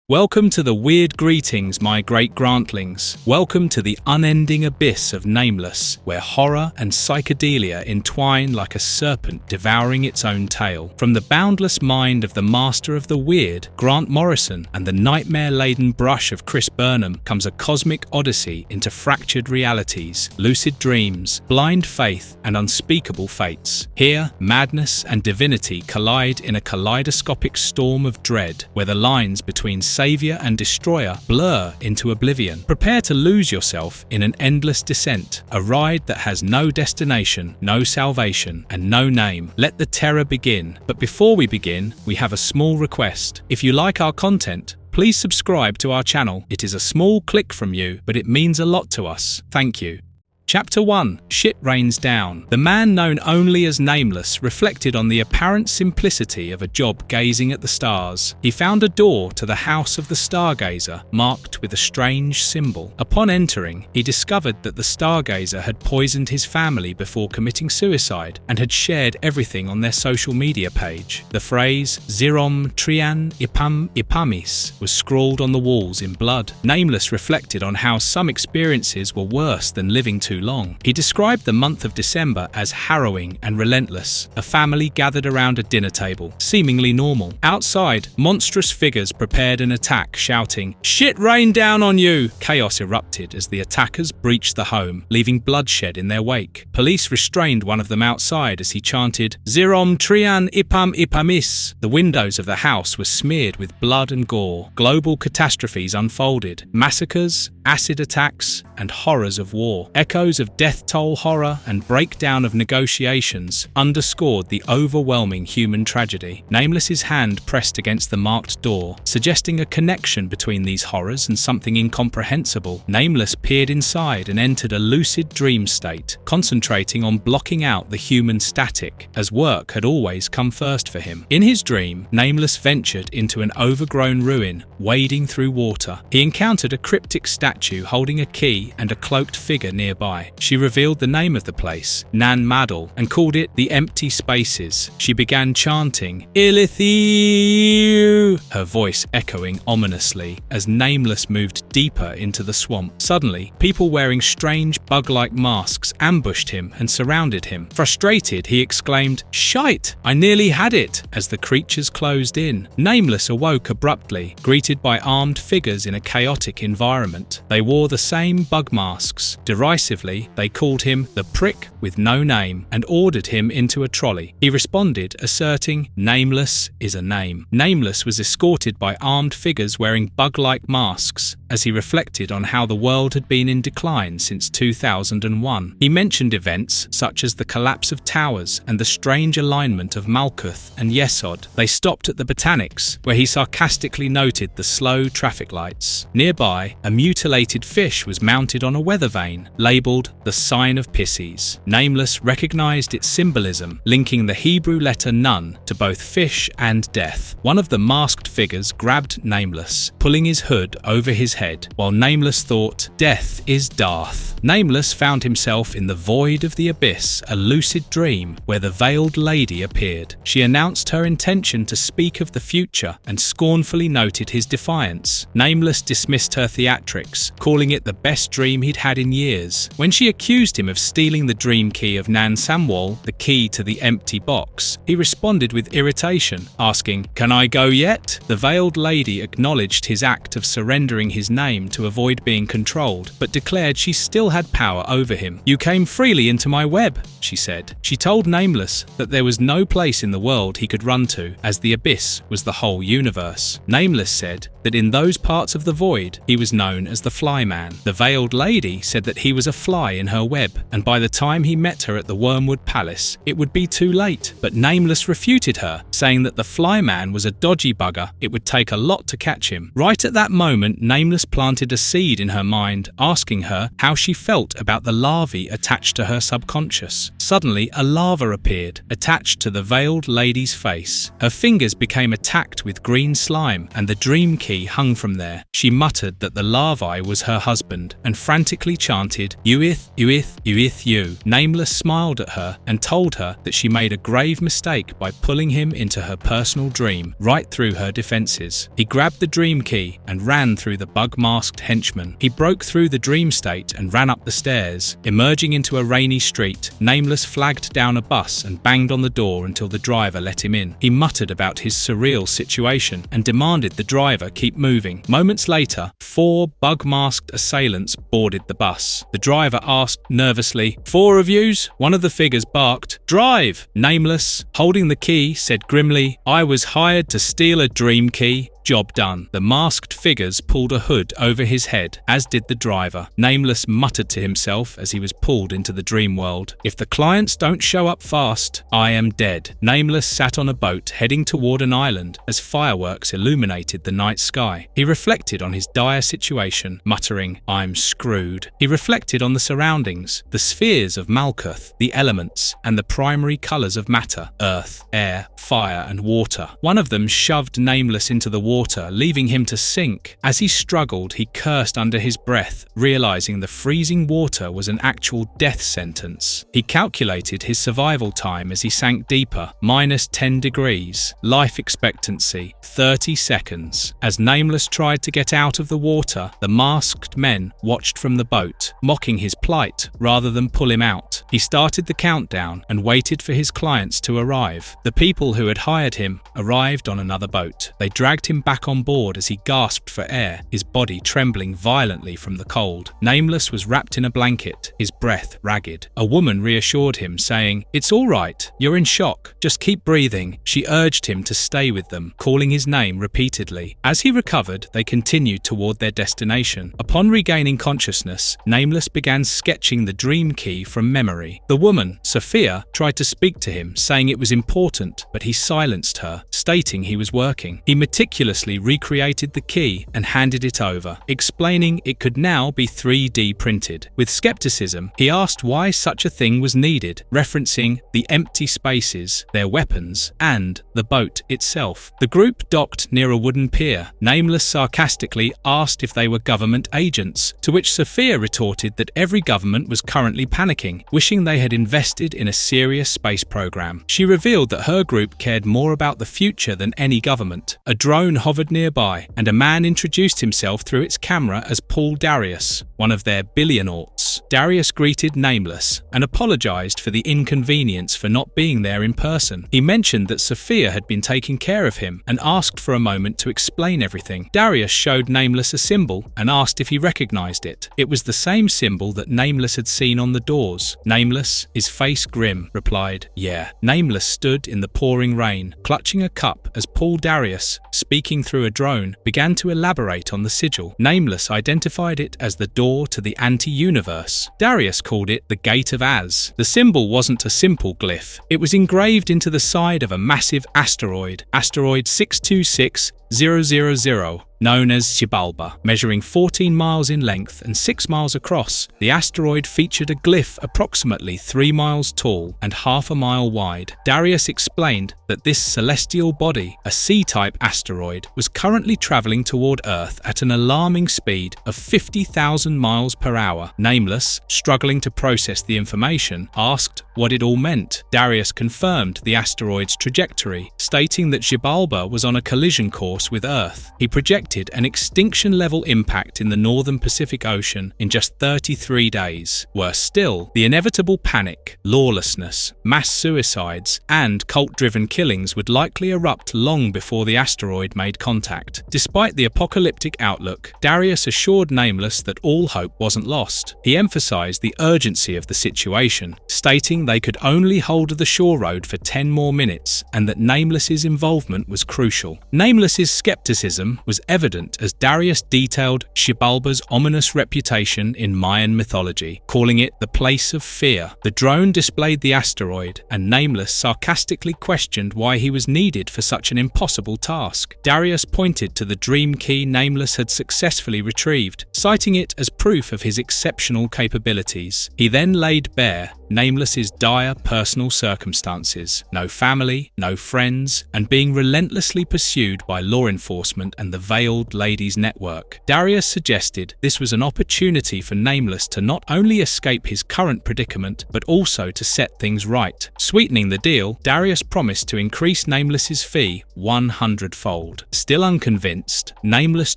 Welcome to the weird greetings, my great grantlings. Welcome to the unending abyss of Nameless, where horror and psychedelia entwine like a serpent devouring its own tail. From the boundless mind of the master of the weird, Grant Morrison, and the nightmare-laden brush of Chris Burnham comes a cosmic odyssey into fractured realities, lucid dreams, blind faith, and unspeakable fates. Here, madness and divinity collide in a kaleidoscopic storm of dread, where the lines between saviour and destroyer blur into oblivion. Prepare to lose yourself in an endless descent, a ride that has no destination, no salvation, and no name. Let the terror begin. But before we begin, we have a small request. If you like our content, please subscribe to our channel. It is a small click from you, but it means a lot to us. Thank you. Chapter 1. Shit Rains Down. The man known only as Nameless reflected on the apparent simplicity of a job gazing at the stars. He found a door to the house of the stargazer, marked with a strange symbol. Upon entering, he discovered that the stargazer had poisoned his family before committing suicide and had shared everything on their social media page. The phrase "Zirom Trian Ipam Ipamis" was scrawled on the walls in blood. Nameless reflected on how some experiences were worse than living too long. He described the month of December as harrowing and relentless. A family gathered around a dinner table, seemingly normal. Outside, monstrous figures prepared an attack, shouting, "Shit rain down on you!" Chaos erupted as the attackers breached the home, leaving bloodshed in their wake. Police restrained one of them outside as he chanted, "Zirom Trian Ipam Ipamis." The windows of the house were smeared with blood and gore. Global catastrophes unfolded. Massacres, acid attacks, and horrors of war. Echoes of death toll horror and breakdown of negotiations underscored the overwhelming human tragedy. Nameless's hand pressed against the marked door, suggesting a connection between these horrors and something incomprehensible. Nameless peered inside and entered a lucid dream state, concentrating on blocking out the human static, as work had always come first for him. In his dream, Nameless ventured into an overgrown ruin, wading through water. He encountered a cryptic statue holding a key and a cloaked figure nearby. She revealed the name of the place, Nan-Madal, and called it the Empty Spaces. She began chanting, "Ilithiu," her voice echoing ominously as Nameless moved deeper into the swamp. Suddenly, people wearing strange bug-like masks ambushed him and surrounded him. Frustrated, he exclaimed, "Shite! I nearly had it!" as the creatures closed in. Nameless awoke abruptly, greeted by armed figures in a chaotic environment. They wore the same bug masks. Derisively, they called him the prick with no name and ordered him into a trolley. He responded, asserting, "Nameless is a name." Nameless was escorted by armed figures wearing bug-like masks as he reflected on how the world had been in decline since 2001. He mentioned events such as the collapse of towers and the strange alignment of Malkuth and Yesod. They stopped at the Botanics, where he sarcastically noted the slow traffic lights. Nearby, a mutilated fish was mounted on a weather vane, labelled the Sign of Pisces. Nameless recognized its symbolism, linking the Hebrew letter Nun to both fish and death. One of the masked figures grabbed Nameless, pulling his hood over his head, while Nameless thought, "Death is Darth." Nameless found himself in the void of the abyss, a lucid dream where the veiled lady appeared. She announced her intention to speak of the future and scornfully noted his defiance. Nameless dismissed her theatrics, calling it the best dream he'd had in years. When she accused him of stealing the dream key of Nan Samwal, the key to the empty box, he responded with irritation, asking, "Can I go yet?" The veiled lady acknowledged his act of surrendering his name to avoid being controlled, but declared she still had power over him. "You came freely into my web," she said. She told Nameless that there was no place in the world he could run to, as the abyss was the whole universe. Nameless said that in those parts of the void, he was known as the Flyman. The veiled lady said that he was a fly in her web, and by the time he met her at the Wormwood Palace, it would be too late. But Nameless refuted her, saying that the Flyman was a dodgy bugger. It would take a lot to catch him. Right at that moment, Nameless Nameless planted a seed in her mind, asking her how she felt about the larvae attached to her subconscious. Suddenly, a larva appeared, attached to the veiled lady's face. Her fingers became attacked with green slime, and the dream key hung from there. She muttered that the larvae was her husband, and frantically chanted, "Uith, uith, uith, you." Nameless smiled at her and told her that she made a grave mistake by pulling him into her personal dream, right through her defenses. He grabbed the dream key and ran through the bug-masked henchman. He broke through the dream state and ran up the stairs. Emerging into a rainy street, Nameless flagged down a bus and banged on the door until the driver let him in. He muttered about his surreal situation and demanded the driver keep moving. Moments later, 4 bug-masked assailants boarded the bus. The driver asked nervously, "4 of yous?" One of the figures barked, "Drive!" Nameless, holding the key, said grimly, "I was hired to steal a dream key. Job done." The masked figures pulled a hood over his head, as did the driver. Nameless muttered to himself as he was pulled into the dream world, "If the clients don't show up fast, I am dead." Nameless sat on a boat heading toward an island as fireworks illuminated the night sky. He reflected on his dire situation, muttering, "I'm screwed." He reflected on the surroundings, the spheres of Malkuth, the elements, and the primary colors of matter: earth, air, fire, and water. One of them shoved Nameless into the water, leaving him to sink. As he struggled, he cursed under his breath, realizing the freezing water was an actual death sentence. He calculated his survival time as he sank deeper, -10 degrees. Life expectancy, 30 seconds. As Nameless tried to get out of the water, the masked men watched from the boat, mocking his plight rather than pull him out. He started the countdown and waited for his clients to arrive. The people who had hired him arrived on another boat. They dragged him back on board as he gasped for air, his body trembling violently from the cold. Nameless was wrapped in a blanket, his breath ragged. A woman reassured him, saying, "It's all right, you're in shock, just keep breathing." She urged him to stay with them, calling his name repeatedly. As he recovered, they continued toward their destination. Upon regaining consciousness, Nameless began sketching the dream key from memory. The woman, Sophia, tried to speak to him, saying it was important, but he silenced her, stating he was working. He meticulously recreated the key and handed it over, explaining it could now be 3D printed. With skepticism, he asked why such a thing was needed, referencing the empty spaces, their weapons, and the boat itself. The group docked near a wooden pier. Nameless sarcastically asked if they were government agents, to which Sophia retorted that every government was currently panicking, wishing they had invested in a serious space program. She revealed that her group cared more about the future than any government. A drone hovered nearby, and a man introduced himself through its camera as Paul Darius, one of their billionauts. Darius greeted Nameless and apologized for the inconvenience for not being there in person. He mentioned that Sophia had been taking care of him and asked for a moment to explain everything. Darius showed Nameless a symbol and asked if he recognized it. It was the same symbol that Nameless had seen on the doors. Nameless, his face grim, replied, "Yeah." Nameless stood in the pouring rain, clutching a cup as Paul Darius, speaking through a drone, began to elaborate on the sigil. Nameless identified it as the door to the anti-universe. Darius called it the Gate of Az. The symbol wasn't a simple glyph. It was engraved into the side of a massive asteroid, asteroid 626000, known as Shalba, measuring 14 miles in length and 6 miles across. The asteroid featured a glyph approximately 3 miles tall and half a mile wide. Darius explained that this celestial body, a C-type asteroid, was currently traveling toward Earth at an alarming speed of 50,000 miles per hour. Nameless, struggling to process the information, asked what it all meant. Darius confirmed the asteroid's trajectory, stating that Shalba was on a collision course with Earth. He projected an extinction-level impact in the northern Pacific Ocean in just 33 days. Worse still, the inevitable panic, lawlessness, mass suicides, and cult-driven killings would likely erupt long before the asteroid made contact. Despite the apocalyptic outlook, Darius assured Nameless that all hope wasn't lost. He emphasized the urgency of the situation, stating stating they could only hold the shore road for 10 more minutes and that Nameless's involvement was crucial. Nameless's skepticism was evident as Darius detailed Xibalba's ominous reputation in Mayan mythology, calling it the place of fear. The drone displayed the asteroid, and Nameless sarcastically questioned why he was needed for such an impossible task. Darius pointed to the dream key Nameless had successfully retrieved, citing it as proof of his exceptional capabilities. He then laid bare Nameless's dire personal circumstances: no family, no friends, and being relentlessly pursued by law enforcement and the Veiled Ladies Network. Darius suggested this was an opportunity for Nameless to not only escape his current predicament, but also to set things right. Sweetening the deal, Darius promised to increase Nameless's fee 100-fold. Still unconvinced, Nameless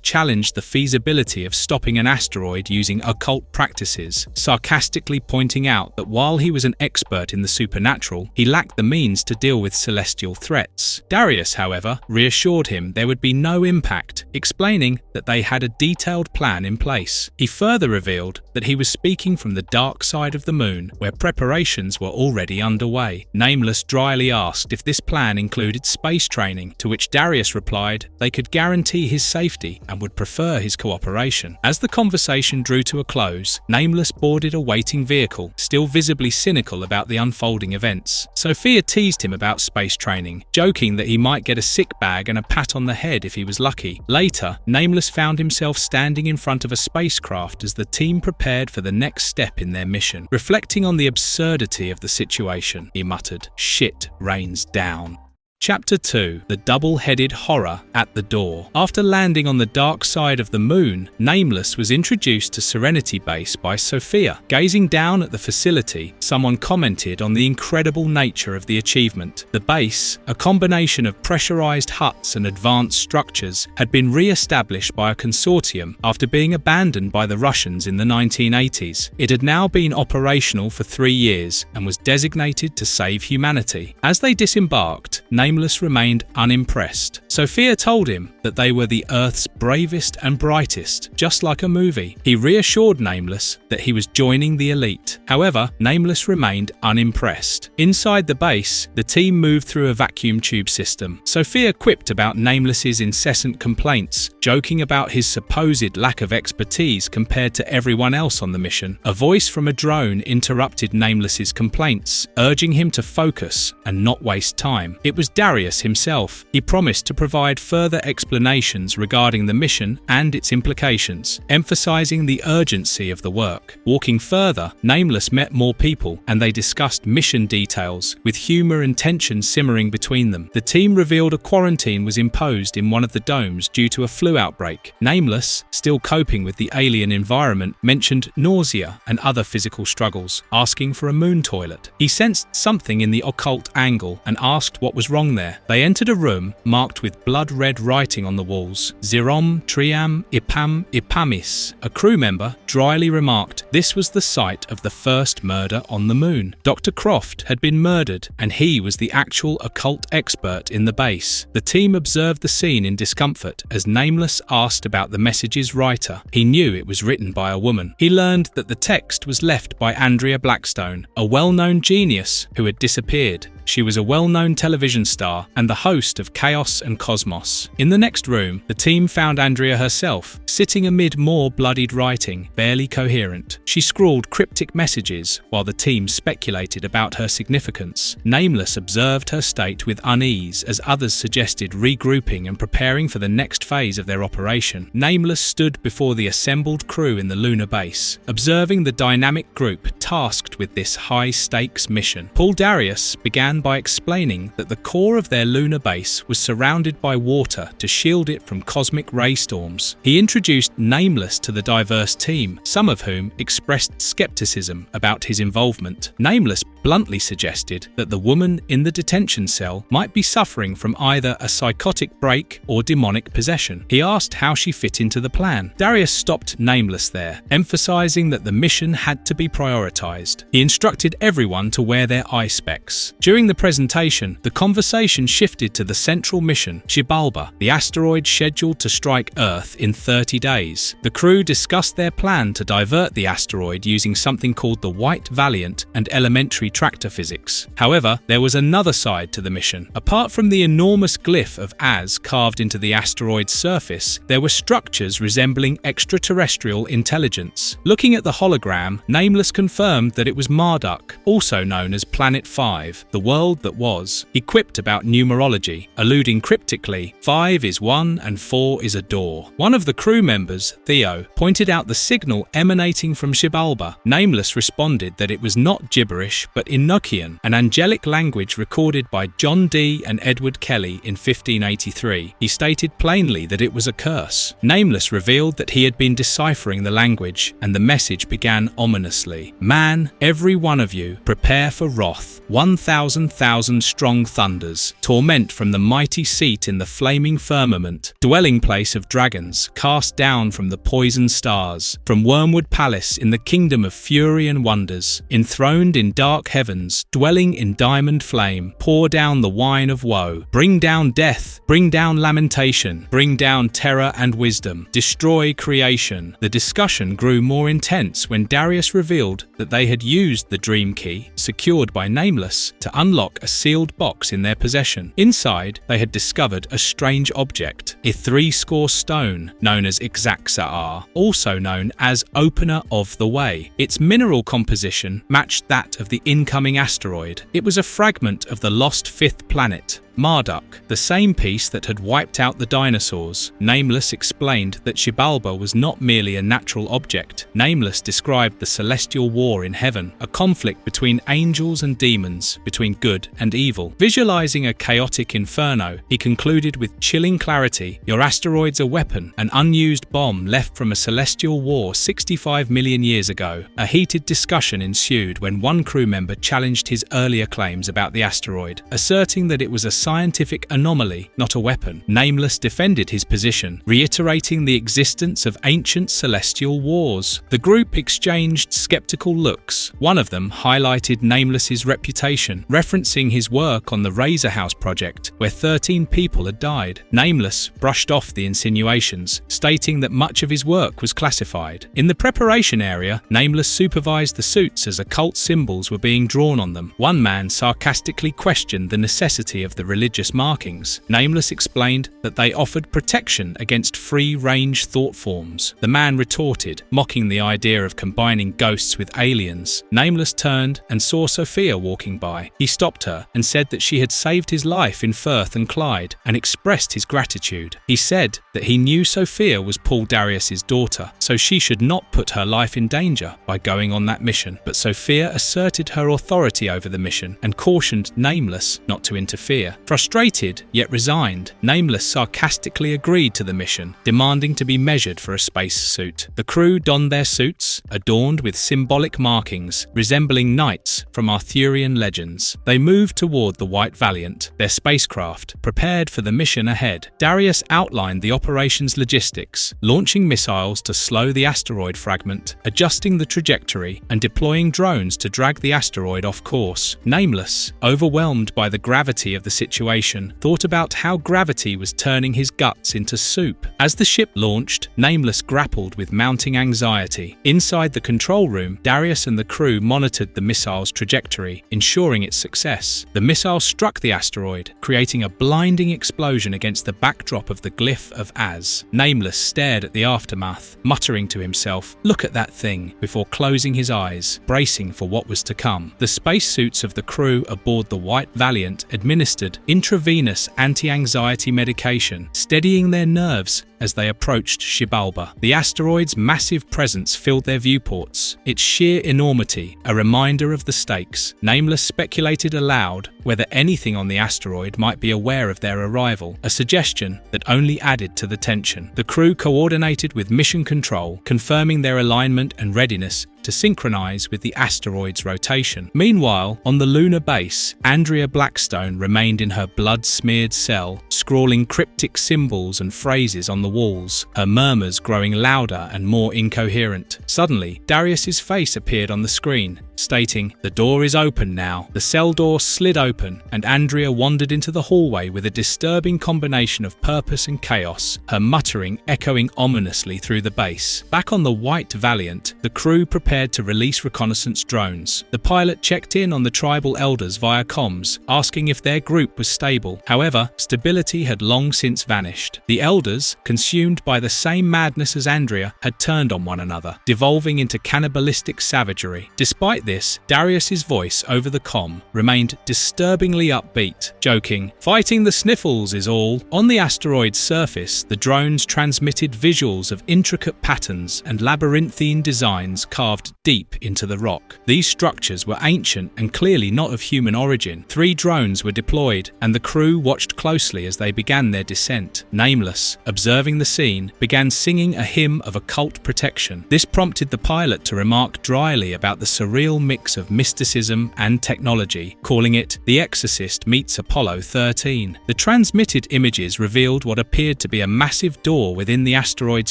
challenged the feasibility of stopping an asteroid using occult practices, sarcastically pointing out that while he was an expert in the supernatural, he lacked the means to deal with celestial threats. Darius, however, reassured him there would be no impact, explaining that they had a detailed plan in place. He further revealed that he was speaking from the dark side of the moon, where preparations were already underway. Nameless dryly asked if this plan included space training, to which Darius replied they could guarantee his safety and would prefer his cooperation. As the conversation drew to a close, Nameless boarded a waiting vehicle, still visibly cynical about the unfolding events. Sophia teased him about space training, joking that he might get a sick bag and a pat on the head if he was lucky. Later, Nameless found himself standing in front of a spacecraft as the team prepared for the next step in their mission. Reflecting on the absurdity of the situation, he muttered, "Shit rains down." Chapter 2. The Double-Headed Horror at the Door. After landing on the dark side of the moon, Nameless was introduced to Serenity Base by Sophia. Gazing down at the facility, someone commented on the incredible nature of the achievement. The base, a combination of pressurized huts and advanced structures, had been re-established by a consortium after being abandoned by the Russians in the 1980s. It had now been operational for 3 years and was designated to save humanity. As they disembarked, Nameless remained unimpressed. Sophia told him that they were the Earth's bravest and brightest, just like a movie. He reassured Nameless that he was joining the elite. However, Nameless remained unimpressed. Inside the base, the team moved through a vacuum tube system. Sophia quipped about Nameless's incessant complaints, joking about his supposed lack of expertise compared to everyone else on the mission. A voice from a drone interrupted Nameless's complaints, urging him to focus and not waste time. It was Darius himself. He promised to provide further explanations regarding the mission and its implications, emphasizing the urgency of the work. Walking further, Nameless met more people, and they discussed mission details, with humor and tension simmering between them. The team revealed a quarantine was imposed in one of the domes due to a flu outbreak. Nameless, still coping with the alien environment, mentioned nausea and other physical struggles, asking for a moon toilet. He sensed something in the occult angle and asked what was wrong there. They entered a room marked with blood-red writing on the walls. Zirom Triam Ipam Ipamis. A crew member dryly remarked this was the site of the first murder on the moon. Dr. Croft had been murdered, and he was the actual occult expert in the base. The team observed the scene in discomfort as Nameless asked about the message's writer. He knew it was written by a woman. He learned that the text was left by Andrea Blackstone, a well-known genius who had disappeared. She was a well-known television star and the host of Chaos and Cosmos. In the next room, the team found Andrea herself, sitting amid more bloodied writing, barely coherent. She scrawled cryptic messages while the team speculated about her significance. Nameless observed her state with unease as others suggested regrouping and preparing for the next phase of their operation. Nameless stood before the assembled crew in the Lunar base, observing the dynamic group tasked with this high-stakes mission. Paul Darius began by explaining that the core of their lunar base was surrounded by water to shield it from cosmic ray storms. He introduced Nameless to the diverse team, some of whom expressed skepticism about his involvement. Nameless bluntly suggested that the woman in the detention cell might be suffering from either a psychotic break or demonic possession. He asked how she fit into the plan. Darius stopped Nameless there, emphasizing that the mission had to be prioritized. hypnotized. He instructed everyone to wear their eye specs. During the presentation, the conversation shifted to the central mission, Xibalba, the asteroid scheduled to strike Earth in 30 days. The crew discussed their plan to divert the asteroid using something called the White Valiant and elementary tractor physics. However, there was another side to the mission. Apart from the enormous glyph of Az carved into the asteroid's surface, there were structures resembling extraterrestrial intelligence. Looking at the hologram, Nameless confirmed that it was Marduk, also known as Planet 5, the world that was. He quipped about numerology, alluding cryptically, 5 is 1 and 4 is a door. One of the crew members, Theo, pointed out the signal emanating from Xibalba. Nameless responded that it was not gibberish but Enochian, an angelic language recorded by John Dee and Edward Kelly in 1583. He stated plainly that it was a curse. Nameless revealed that he had been deciphering the language, and the message began ominously. Man, every one of you, prepare for wrath. 1,000,000 strong thunders, torment from the mighty seat in the flaming firmament, dwelling place of dragons, cast down from the poisoned stars, from Wormwood Palace in the kingdom of fury and wonders, enthroned in dark heavens, dwelling in diamond flame, pour down the wine of woe, bring down death, bring down lamentation, bring down terror and wisdom, destroy creation. The discussion grew more intense when Darius revealed that they had used the dream key, secured by Nameless, to unlock a sealed box in their possession. Inside, they had discovered a strange object, a 3-score stone known as Ixaxaar, also known as Opener of the Way. Its mineral composition matched that of the incoming asteroid. It was a fragment of the lost 5th planet, Marduk, the same piece that had wiped out the dinosaurs. Nameless explained that Xibalba was not merely a natural object. Nameless described the celestial war in heaven, a conflict between angels and demons, between good and evil. Visualizing a chaotic inferno, he concluded with chilling clarity, "Your asteroid's a weapon, an unused bomb left from a celestial war 65 million years ago." A heated discussion ensued when one crew member challenged his earlier claims about the asteroid, asserting that it was a scientific anomaly, not a weapon. Nameless defended his position, reiterating the existence of ancient celestial wars. The group exchanged skeptical looks. One of them highlighted Nameless's reputation, referencing his work on the Razor House project, where 13 people had died. Nameless brushed off the insinuations, stating that much of his work was classified. In the preparation area, Nameless supervised the suits as occult symbols were being drawn on them. One man sarcastically questioned the necessity of the religious markings. Nameless explained that they offered protection against free-range thought forms. The man retorted, mocking the idea of combining ghosts with aliens. Nameless turned and saw Sophia walking by. He stopped her and said that she had saved his life in Firth and Clyde and expressed his gratitude. He said that he knew Sophia was Paul Darius's daughter, so she should not put her life in danger by going on that mission. But Sophia asserted her authority over the mission and cautioned Nameless not to interfere. Frustrated, yet resigned, Nameless sarcastically agreed to the mission, demanding to be measured for a space suit. The crew donned their suits, adorned with symbolic markings resembling knights from Arthurian legends. They moved toward the White Valiant, their spacecraft, prepared for the mission ahead. Darius outlined the operation's logistics, launching missiles to slow the asteroid fragment, adjusting the trajectory, and deploying drones to drag the asteroid off course. Nameless, overwhelmed by the gravity of the situation, thought about how gravity was turning his guts into soup. As the ship launched, Nameless grappled with mounting anxiety. Inside the control room, Darius and the crew monitored the missile's trajectory, ensuring its success. The missile struck the asteroid, creating a blinding explosion against the backdrop of the glyph of Az. Nameless stared at the aftermath, muttering to himself, "Look at that thing," before closing his eyes, bracing for what was to come. The spacesuits of the crew aboard the White Valiant administered intravenous anti-anxiety medication, steadying their nerves as they approached Xibalba. The asteroid's massive presence filled their viewports, its sheer enormity a reminder of the stakes. Nameless speculated aloud whether anything on the asteroid might be aware of their arrival, a suggestion that only added to the tension. The crew coordinated with Mission Control, confirming their alignment and readiness to synchronize with the asteroid's rotation. Meanwhile, on the lunar base, Andrea Blackstone remained in her blood-smeared cell, scrawling cryptic symbols and phrases on the walls, her murmurs growing louder and more incoherent. Suddenly, Darius's face appeared on the screen, stating, "The door is open now." The cell door slid open, and Andrea wandered into the hallway with a disturbing combination of purpose and chaos, her muttering echoing ominously through the base. Back on the White Valiant, the crew prepared to release reconnaissance drones. The pilot checked in on the tribal elders via comms, asking if their group was stable. However, stability had long since vanished. The elders, consumed by the same madness as Andrea, had turned on one another, devolving into cannibalistic savagery. Despite this, Darius's voice over the comm remained disturbingly upbeat, joking, "Fighting the sniffles is all." On the asteroid's surface, the drones transmitted visuals of intricate patterns and labyrinthine designs carved deep into the rock. These structures were ancient and clearly not of human origin. 3 drones were deployed, and the crew watched closely as they began their descent. Nameless, observing the scene, began singing a hymn of occult protection. This prompted the pilot to remark dryly about the surreal mix of mysticism and technology, calling it "The Exorcist meets Apollo 13. The transmitted images revealed what appeared to be a massive door within the asteroid's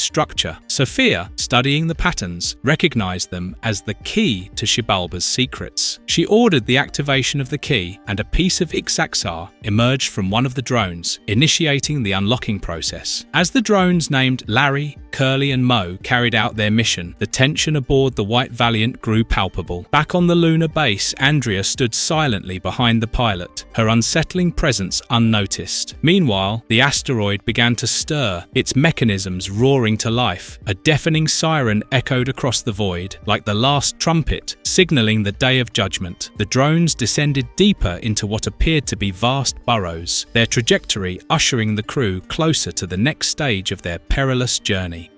structure. Sophia, studying the patterns, recognized them as the key to Xibalba's secrets. She ordered the activation of the key, and a piece of Ixaxar emerged from one of the drones, initiating the unlocking process. As the drones named Larry, Curly and Mo carried out their mission, the tension aboard the White Valiant grew palpable. Back on the lunar base, Andrea stood silently behind the pilot, her unsettling presence unnoticed. Meanwhile, the asteroid began to stir, its mechanisms roaring to life. A deafening siren echoed across the void, like the last trumpet, signaling the day of judgment. The drones descended deeper into what appeared to be vast burrows, their trajectory ushering the crew closer to the next stage of their perilous journey.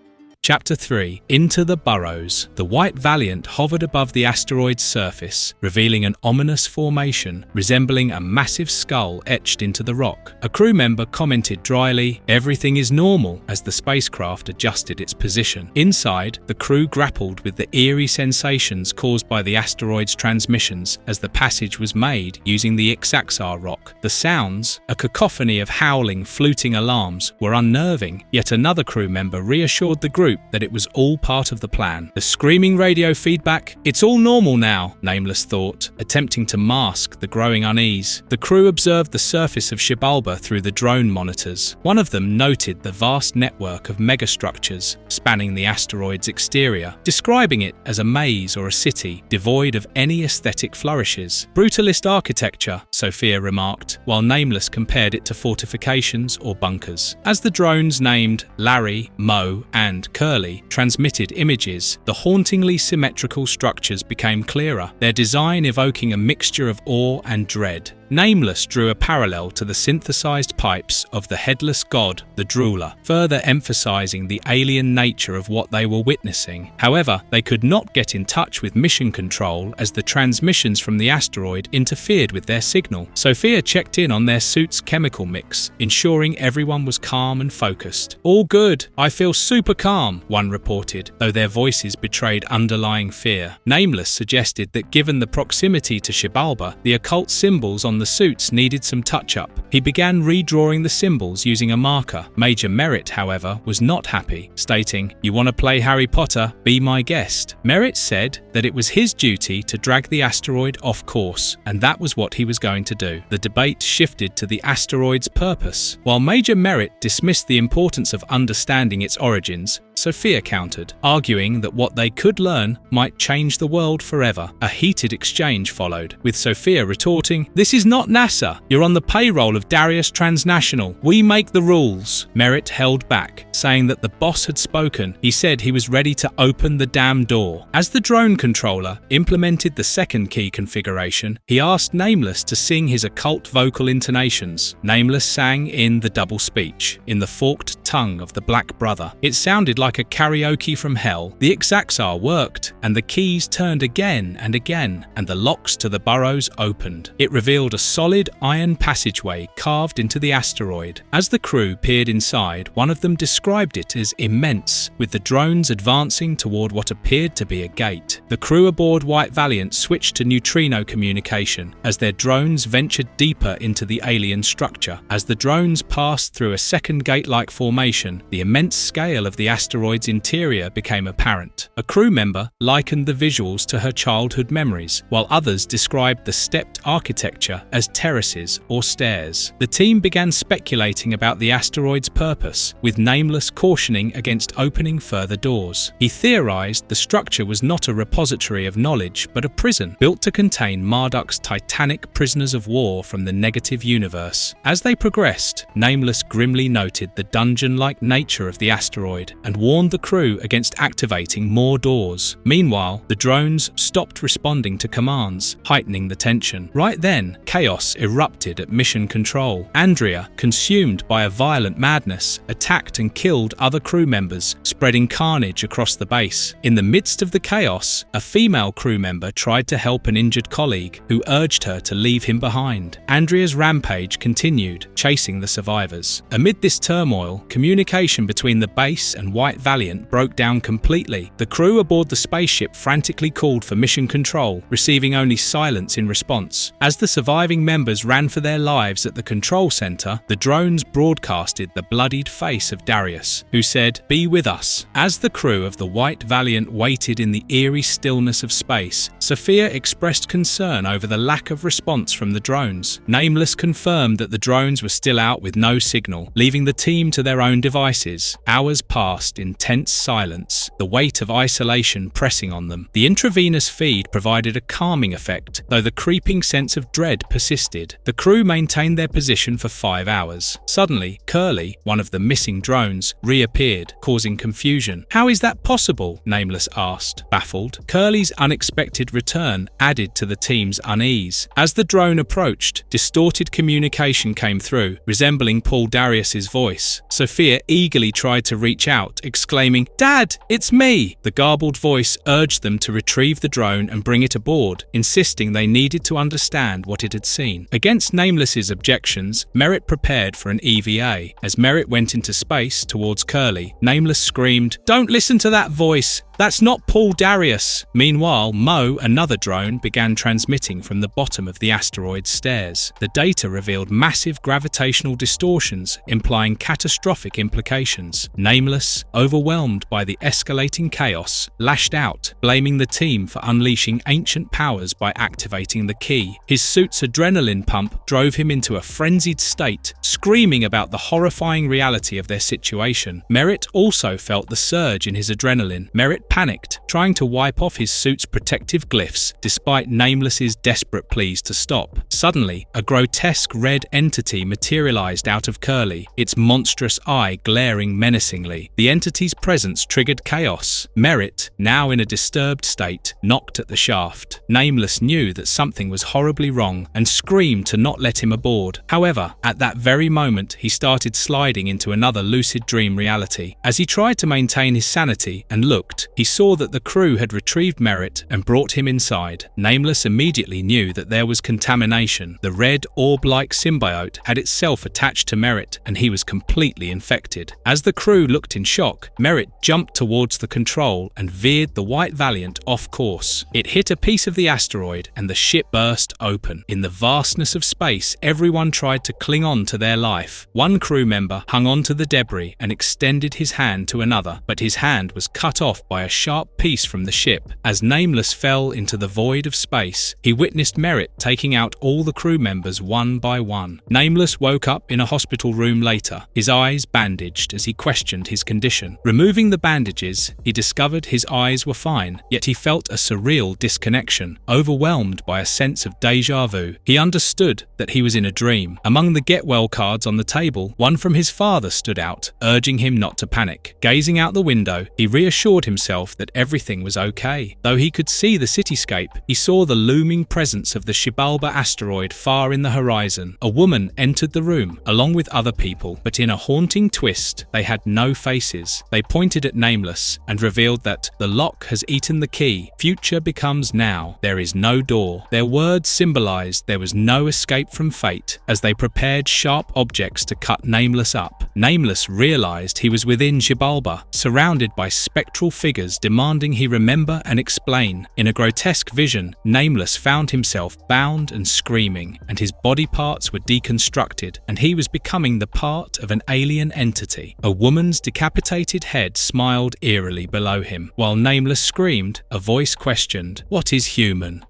Chapter 3. Into the Burrows. The White Valiant hovered above the asteroid's surface, revealing an ominous formation resembling a massive skull etched into the rock. A crew member commented dryly, "Everything is normal," as the spacecraft adjusted its position. Inside, the crew grappled with the eerie sensations caused by the asteroid's transmissions as the passage was made using the Ixaxar rock. The sounds, a cacophony of howling, fluting alarms, were unnerving, yet another crew member reassured the group that it was all part of the plan. The screaming radio feedback, "It's all normal now," Nameless thought, attempting to mask the growing unease. The crew observed the surface of Xibalba through the drone monitors. One of them noted the vast network of megastructures spanning the asteroid's exterior, describing it as a maze or a city, devoid of any aesthetic flourishes. "Brutalist architecture," Sophia remarked, while Nameless compared it to fortifications or bunkers. As the drones named Larry, Mo, and Curly transmitted images, the hauntingly symmetrical structures became clearer, their design evoking a mixture of awe and dread. Nameless drew a parallel to the synthesized pipes of the headless god, the Drooler, further emphasizing the alien nature of what they were witnessing. However, they could not get in touch with mission control as the transmissions from the asteroid interfered with their signal. Sophia checked in on their suit's chemical mix, ensuring everyone was calm and focused. "All good. I feel super calm," one reported, though their voices betrayed underlying fear. Nameless suggested that given the proximity to Xibalba, the occult symbols on the suits needed some touch-up. He began redrawing the symbols using a marker. Major Merritt, however, was not happy, stating, "You want to play Harry Potter? Be my guest." Merritt said that it was his duty to drag the asteroid off course, and that was what he was going to do. The debate shifted to the asteroid's purpose. While Major Merritt dismissed the importance of understanding its origins, Sophia countered, arguing that what they could learn might change the world forever. A heated exchange followed, with Sophia retorting, "This is not NASA. You're on the payroll of Darius Transnational. We make the rules." Merritt held back, saying that the boss had spoken. He said he was ready to open the damn door. As the drone controller implemented the second key configuration, he asked Nameless to sing his occult vocal intonations. Nameless sang in the double speech, in the forked tongue of the Black Brother. It sounded like a karaoke from hell. The Ixaxar worked, and the keys turned again and again, and the locks to the burrows opened. It revealed a solid iron passageway carved into the asteroid. As the crew peered inside, one of them described it as immense, with the drones advancing toward what appeared to be a gate. The crew aboard White Valiant switched to neutrino communication as their drones ventured deeper into the alien structure. As the drones passed through a second gate-like formation, the immense scale of the asteroid asteroid's interior became apparent. A crew member likened the visuals to her childhood memories, while others described the stepped architecture as terraces or stairs. The team began speculating about the asteroid's purpose, with Nameless cautioning against opening further doors. He theorized the structure was not a repository of knowledge, but a prison, built to contain Marduk's titanic prisoners of war from the negative universe. As they progressed, Nameless grimly noted the dungeon-like nature of the asteroid and warned the crew against activating more doors. Meanwhile, the drones stopped responding to commands, heightening the tension. Right then, chaos erupted at mission control. Andrea, consumed by a violent madness, attacked and killed other crew members, spreading carnage across the base. In the midst of the chaos, a female crew member tried to help an injured colleague, who urged her to leave him behind. Andrea's rampage continued, chasing the survivors. Amid this turmoil, communication between the base and White Valiant broke down completely. The crew aboard the spaceship frantically called for mission control, receiving only silence in response. As the surviving members ran for their lives at the control center, the drones broadcasted the bloodied face of Darius, who said, "Be with us." As the crew of the White Valiant waited in the eerie stillness of space, Sophia expressed concern over the lack of response from the drones. Nameless confirmed that the drones were still out with no signal, leaving the team to their own devices. Hours passed in tense silence, the weight of isolation pressing on them. The intravenous feed provided a calming effect, though the creeping sense of dread persisted. The crew maintained their position for 5 hours. Suddenly, Curly, one of the missing drones, reappeared, causing confusion. "How is that possible?" Nameless asked, baffled. Curly's unexpected return added to the team's unease. As the drone approached, distorted communication came through, resembling Paul Darius's voice. Sophia eagerly tried to reach out, exclaiming, "Dad, it's me!" The garbled voice urged them to retrieve the drone and bring it aboard, insisting they needed to understand what it had seen. Against Nameless's objections, Merritt prepared for an EVA. As Merritt went into space towards Curly, Nameless screamed, "Don't listen to that voice! That's not Paul Darius!" Meanwhile, Mo, another drone, began transmitting from the bottom of the asteroid's stairs. The data revealed massive gravitational distortions, implying catastrophic implications. Nameless, overwhelmed by the escalating chaos, lashed out, blaming the team for unleashing ancient powers by activating the key. His suit's adrenaline pump drove him into a frenzied state, screaming about the horrifying reality of their situation. Merritt also felt the surge in his adrenaline. Merritt panicked, trying to wipe off his suit's protective glyphs, despite Nameless's desperate pleas to stop. Suddenly, a grotesque red entity materialized out of Curly, its monstrous eye glaring menacingly. The entity's presence triggered chaos. Merritt, now in a disturbed state, knocked at the shaft. Nameless knew that something was horribly wrong and screamed to not let him aboard. However, at that very moment, he started sliding into another lucid dream reality. As he tried to maintain his sanity and looked, he saw that the crew had retrieved Merritt and brought him inside. Nameless immediately knew that there was contamination. The red orb-like symbiote had itself attached to Merritt, and he was completely infected. As the crew looked in shock, Merritt jumped towards the control and veered the White Valiant off course. It hit a piece of the asteroid, and the ship burst open. In the vastness of space, everyone tried to cling on to their life. One crew member hung on to the debris and extended his hand to another, but his hand was cut off by a sharp piece from the ship. As Nameless fell into the void of space, he witnessed Merritt taking out all the crew members one by one. Nameless woke up in a hospital room later, his eyes bandaged as he questioned his condition. Removing the bandages, he discovered his eyes were fine, yet he felt a surreal disconnection. Overwhelmed by a sense of déjà vu, he understood that he was in a dream. Among the get well cards on the table, one from his father stood out, urging him not to panic. Gazing out the window, he reassured himself that everything was okay. Though he could see the cityscape, he saw the looming presence of the Xibalba asteroid far in the horizon. A woman entered the room, along with other people, but in a haunting twist, they had no faces. They pointed at Nameless and revealed that the lock has eaten the key. Future becomes now. There is no door. Their words symbolized there was no escape from fate. As they prepared sharp objects to cut Nameless up, Nameless realized he was within Xibalba, surrounded by spectral figures answers, demanding he remember and explain. In a grotesque vision, Nameless found himself bound and screaming, and his body parts were deconstructed, and he was becoming the part of an alien entity. A woman's decapitated head smiled eerily below him. While Nameless screamed, a voice questioned, "What is human?"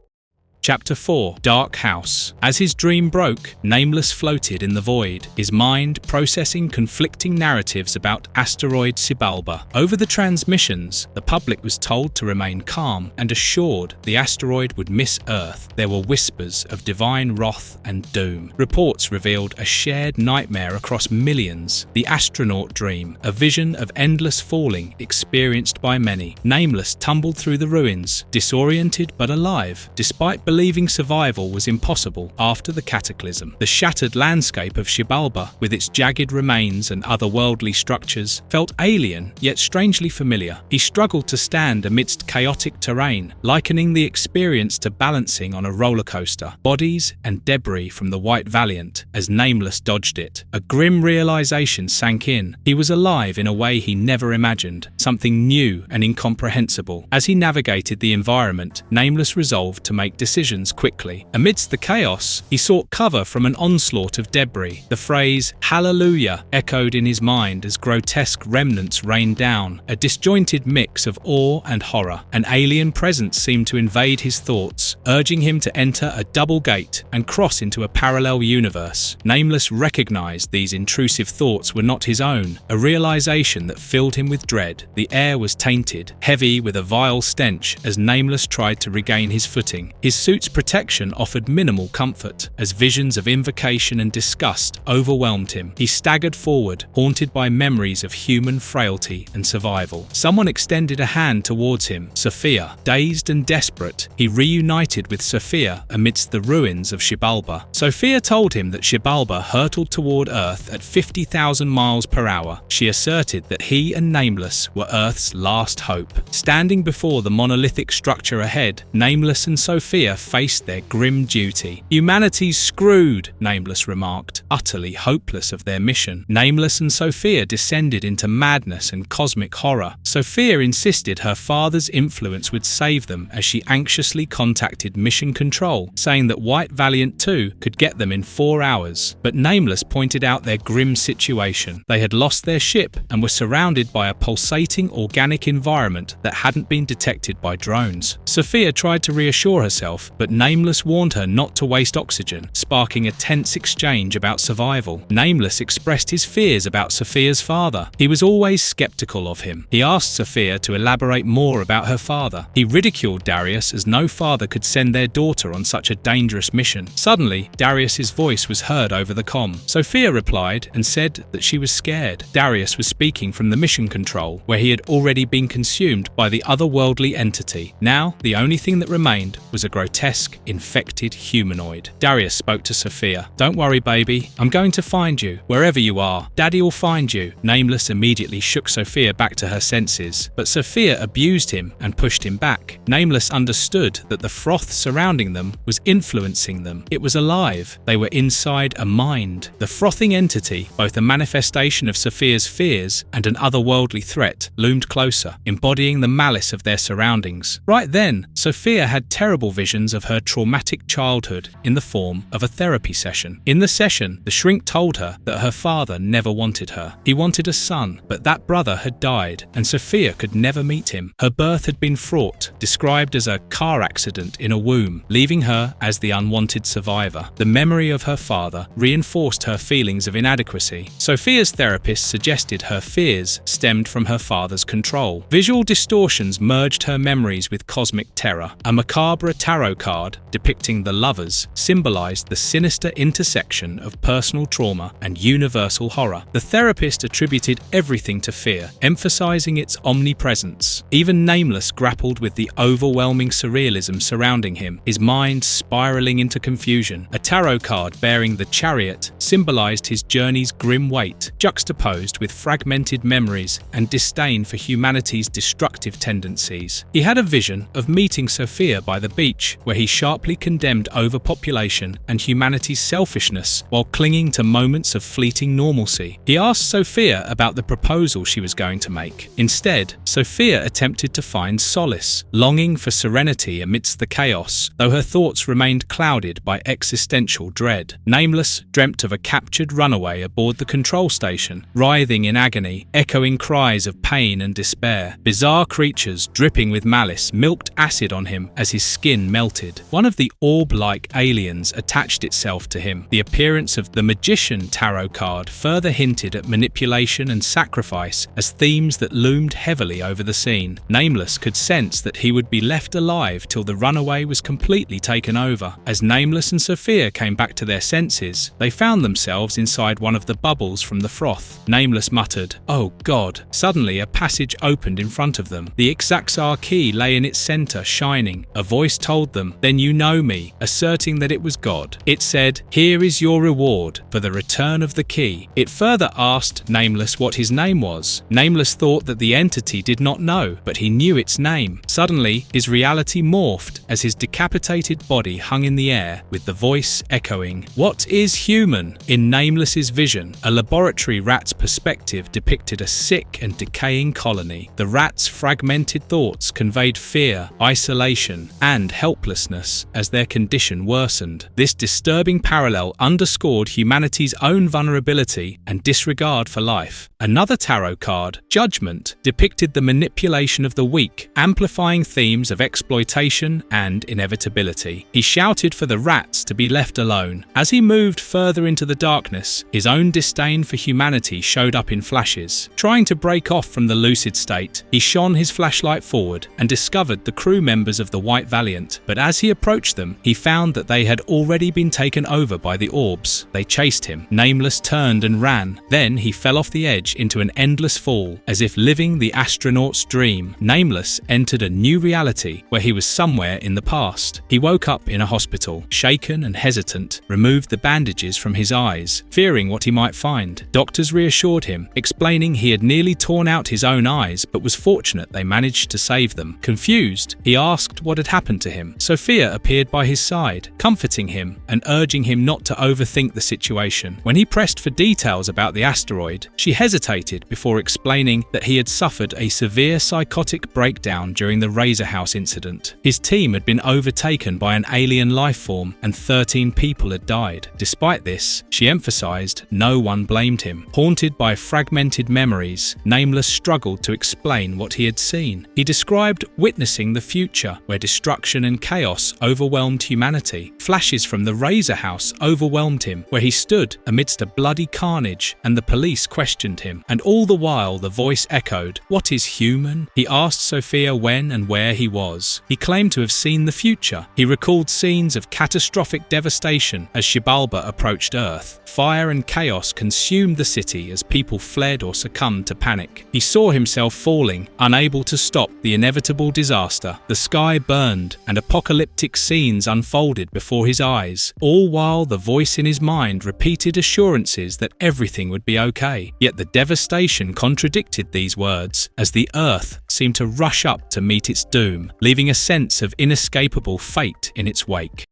Chapter 4. Dark House. As his dream broke, Nameless floated in the void, his mind processing conflicting narratives about asteroid Shalba. Over the transmissions, the public was told to remain calm and assured the asteroid would miss Earth. There were whispers of divine wrath and doom. Reports revealed a shared nightmare across millions, the astronaut dream, a vision of endless falling experienced by many. Nameless tumbled through the ruins, disoriented but alive, despite believing survival was impossible after the cataclysm. The shattered landscape of Shalba, with its jagged remains and otherworldly structures, felt alien yet strangely familiar. He struggled to stand amidst chaotic terrain, likening the experience to balancing on a roller coaster. Bodies and debris from the White Valiant as Nameless dodged it. A grim realization sank in. He was alive in a way he never imagined, something new and incomprehensible. As he navigated the environment, Nameless resolved to make decisions quickly. Amidst the chaos, he sought cover from an onslaught of debris. The phrase "Hallelujah" echoed in his mind as grotesque remnants rained down, a disjointed mix of awe and horror. An alien presence seemed to invade his thoughts, urging him to enter a double gate and cross into a parallel universe. Nameless recognized these intrusive thoughts were not his own, a realization that filled him with dread. The air was tainted, heavy with a vile stench as Nameless tried to regain his footing. His suit's protection offered minimal comfort, as visions of invocation and disgust overwhelmed him. He staggered forward, haunted by memories of human frailty and survival. Someone extended a hand towards him, Sophia. Dazed and desperate, he reunited with Sophia amidst the ruins of Shalba. Sophia told him that Shalba hurtled toward Earth at 50,000 miles per hour. She asserted that he and Nameless were Earth's last hope. Standing before the monolithic structure ahead, Nameless and Sophia faced their grim duty. "Humanity's screwed," Nameless remarked, utterly hopeless of their mission. Nameless and Sophia descended into madness and cosmic horror. Sophia insisted her father's influence would save them as she anxiously contacted Mission Control, saying that White Valiant 2 could get them in 4 hours. But Nameless pointed out their grim situation. They had lost their ship and were surrounded by a pulsating organic environment that hadn't been detected by drones. Sophia tried to reassure herself, but Nameless warned her not to waste oxygen, sparking a tense exchange about survival. Nameless expressed his fears about Sophia's father. He was always skeptical of him. He asked Sophia to elaborate more about her father. He ridiculed Darius as no father could send their daughter on such a dangerous mission. Suddenly, Darius's voice was heard over the comm. Sophia replied and said that she was scared. Darius was speaking from the Mission Control, where he had already been consumed by the otherworldly entity. Now, the only thing that remained was a grotesque, infected humanoid. Darius spoke to Sophia. "Don't worry, baby. I'm going to find you, wherever you are. Daddy will find you." Nameless immediately shook Sophia back to her senses, but Sophia abused him and pushed him back. Nameless understood that the froth surrounding them was influencing them. It was alive. They were inside a mind. The frothing entity, both a manifestation of Sophia's fears and an otherworldly threat, loomed closer, embodying the malice of their surroundings. Right then, Sophia had terrible visions of her traumatic childhood in the form of a therapy session. In the session, the shrink told her that her father never wanted her. He wanted a son, but that brother had died, and Sophia could never meet him. Her birth had been fraught, described as a car accident in a womb, leaving her as the unwanted survivor. The memory of her father reinforced her feelings of inadequacy. Sophia's therapist suggested her fears stemmed from her father's control. Visual distortions merged her memories with cosmic terror. A macabre tarot card depicting the lovers symbolized the sinister intersection of personal trauma and universal horror. The therapist attributed everything to fear, emphasizing its omnipresence. Even Nameless grappled with the overwhelming surrealism surrounding him, his mind spiraling into confusion. A tarot card bearing the Chariot symbolized his journey's grim weight, juxtaposed with fragmented memories and disdain for humanity's destructive tendencies. He had a vision of meeting Sophia by the beach, where he sharply condemned overpopulation and humanity's selfishness while clinging to moments of fleeting normalcy. He asked Sophia about the proposal she was going to make. Instead Instead, Sophia attempted to find solace, longing for serenity amidst the chaos, though her thoughts remained clouded by existential dread. Nameless dreamt of a captured runaway aboard the control station, writhing in agony, echoing cries of pain and despair. Bizarre creatures, dripping with malice, milked acid on him as his skin melted. One of the orb-like aliens attached itself to him. The appearance of the Magician tarot card further hinted at manipulation and sacrifice as themes that loomed heavily over the scene. Nameless could sense that he would be left alive till the runaway was completely taken over. As Nameless and Sophia came back to their senses, they found themselves inside one of the bubbles from the froth. Nameless muttered, "Oh God." Suddenly a passage opened in front of them. The Ixaxar key lay in its center, shining. A voice told them, "Then you know me," asserting that it was God. It said, "Here is your reward for the return of the key." It further asked Nameless what his name was. Nameless thought that the entity did not know, but he knew its name. Suddenly, his reality morphed as his decapitated body hung in the air, with the voice echoing, "What is human?" In Nameless's vision, a laboratory rat's perspective depicted a sick and decaying colony. The rat's fragmented thoughts conveyed fear, isolation, and helplessness as their condition worsened. This disturbing parallel underscored humanity's own vulnerability and disregard for life. Another tarot card, Judgment, depicted the manipulation of the weak, amplifying themes of exploitation and inevitability. He shouted for the rats to be left alone. As he moved further into the darkness, his own disdain for humanity showed up in flashes. Trying to break off from the lucid state, he shone his flashlight forward and discovered the crew members of the White Valiant. But as he approached them, he found that they had already been taken over by the orbs. They chased him. Nameless turned and ran. Then he fell off the edge into an endless fall, as if living the astronaut's dream. Nameless entered a new reality where he was somewhere in the past. He woke up in a hospital, shaken and hesitant, removed the bandages from his eyes, fearing what he might find. Doctors reassured him, explaining he had nearly torn out his own eyes but was fortunate they managed to save them. Confused, he asked what had happened to him. Sophia appeared by his side, comforting him and urging him not to overthink the situation. When he pressed for details about the asteroid, she hesitated before explaining that he had suffered a severe psychotic breakdown during the Razor House incident. His team had been overtaken by an alien life form and 13 people had died. Despite this, she emphasized no one blamed him. Haunted by fragmented memories, Nameless struggled to explain what he had seen. He described witnessing the future, where destruction and chaos overwhelmed humanity. Flashes from the Razor House overwhelmed him, where he stood amidst a bloody carnage and the police questioned him. And all the while the voice echoed, "What is human?" He asked Sophia when and where he was. He claimed to have seen the future. He recalled scenes of catastrophic devastation as Xibalba approached Earth. Fire and chaos consumed the city as people fled or succumbed to panic. He saw himself falling, unable to stop the inevitable disaster. The sky burned and apocalyptic scenes unfolded before his eyes, all while the voice in his mind repeated assurances that everything would be okay. Yet the devastation contradicted these words, as the earth seemed to rush up to meet its doom, leaving a sense of inescapable fate in its wake.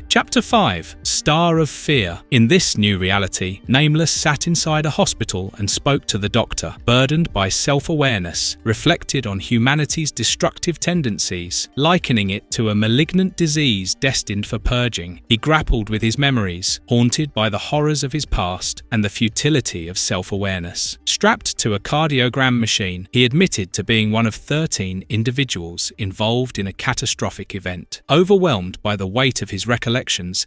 Chapter 5. Star of Fear. In this new reality, Nameless sat inside a hospital and spoke to the doctor, burdened by self-awareness, reflected on humanity's destructive tendencies, likening it to a malignant disease destined for purging. He grappled with his memories, haunted by the horrors of his past and the futility of self-awareness. Strapped to a cardiogram machine, he admitted to being one of 13 individuals involved in a catastrophic event. Overwhelmed by the weight of his recollections,